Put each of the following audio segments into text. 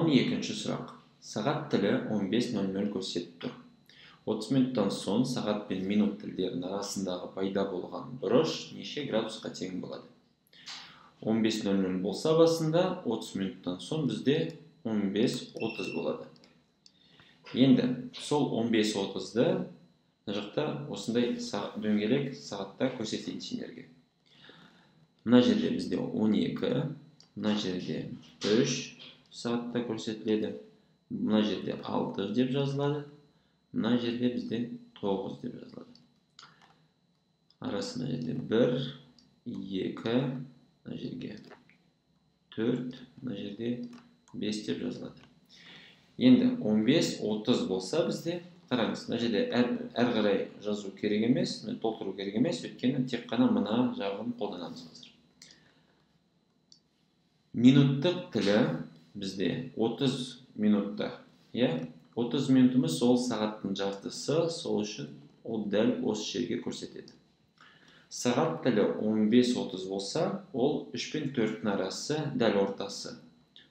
12-ші сұрақ. Сағат тілі 15:00 көрсетіп тұр. 30 минуттан соң сағат пен минут тілдерінің арасындағы пайда болған бұрыш неше градусқа тең болады? 15:00 болса басында, 30 минуттан соң бізде 15:30 болады. Енді сол 15:30-ды жақта осындай дөңгелек сағатта көрсетейін сендерге. Мына жерде бізде 12, мына жерде 3 сағатта көрсетіледі. Мына жерде 6 деп жазылады. Мына жерде бізде 9 деп жазылады. Арасында жерде 1, 2, мына жерге 4, мына жерде 5 деп жазылады. Енді 15:30 болса бізде, қараңыз, мына жерде әр қарай жазу керек емес, толтыру керек емес, өйткені тек қана мына жағын қолданамыз қазір. Минуттық тілі бізде 30 минутта. 30 минутымыз сол сағаттың жартысы, сол үшін ол дәл осы жерге көрсетеді. Сағат тілі 15:30 болса, ол 3 пен 4-тің арасы дәл ортасы.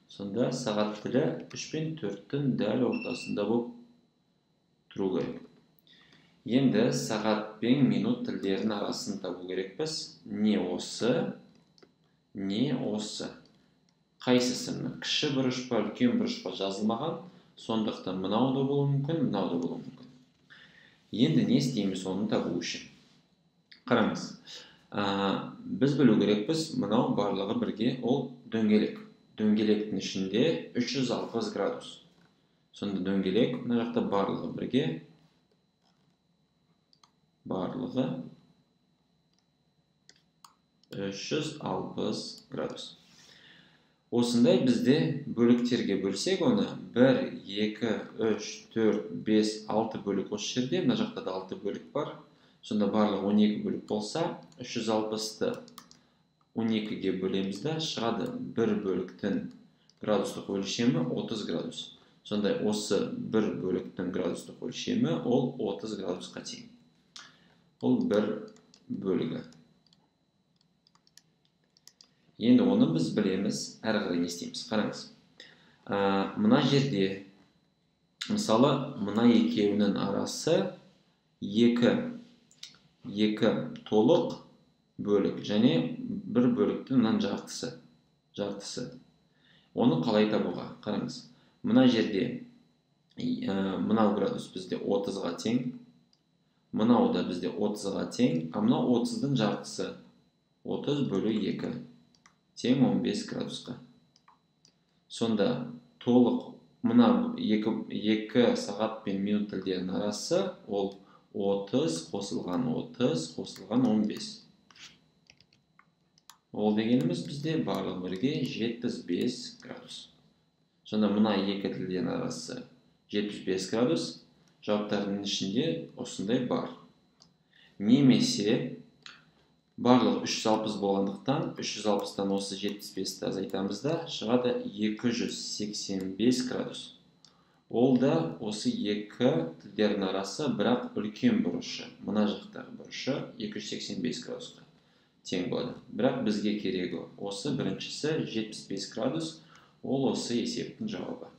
Сонда сағат тілі 3 пен 4-тің дәл ортасында болып тұру керек. Енді сағат пен минут тілдерінің арасын табу керекпіз. Не осы, не осы. Қайсысы? Кіші бұрыш па, үлкен бұрыш па жазылмаған. Сондықтан мынау да болуы мүмкін, мынау да болуы мүмкін. Енді не істейміз оны табу үшін? Қараңыз. Біз білу керекпіз, мынау барлығы бірге ол дөңгелек. Дөңгелектің ішінде 360 градус. Сонда дөңгелек, мына жақта барлығы бірге. Барлығы 360 градус. Осындай бізде бөліктерге бөлсек оны 1, 2, 3, 4, 5, 6 бөлік осы жерде. Мына жақта да 6 бөлік бар. Сонда барлығы 12 бөлік болса, 360-ты 12-ге бөлемізді, шығады 1 бөліктің градустық өлшемі 30 градус. Сонда осы 1 бөліктің градустық өлшемі ол 30 градусқа тең. Ол 1 бөлігі. Енді оны біз білеміз, әрі қарай не істейміз? Қараңыз. Мына жерде, мысалы, мына екеуінің арасы 2 толық бөлік, және 1 бөліктің мынан жартысы. Оны қалай табуға? Қараңыз. Мына жерде мынау градус бізде 30-ға тең, мынау да бізде 30-ға тең, а мынау 30-дың жартысы 30 бөлі 2 тең 15 градусқа. Сонда толық мына 2 сағат пен минут тілдерінің арасы ол 30 қосылған 30 қосылған 15. Ол дегеніміз бізде барлығы бірге 75 градус. Сонда мына 2 тілдердің арасы 75 градус. Жауаптардың ішінде осындай бар. Немесе барлығы 360 болғандықтан, 360-тан осы 75-ті азайтамыз да, шығады 285 градус. Ол да осы 2 тілдердің арасы, бірақ үлкен бұрышы, мына жақтағы бұрышы 285 градусқа тең болады. Бірақ бізге керегі осы біріншісі 75 градус, ол осы есептің жауабы.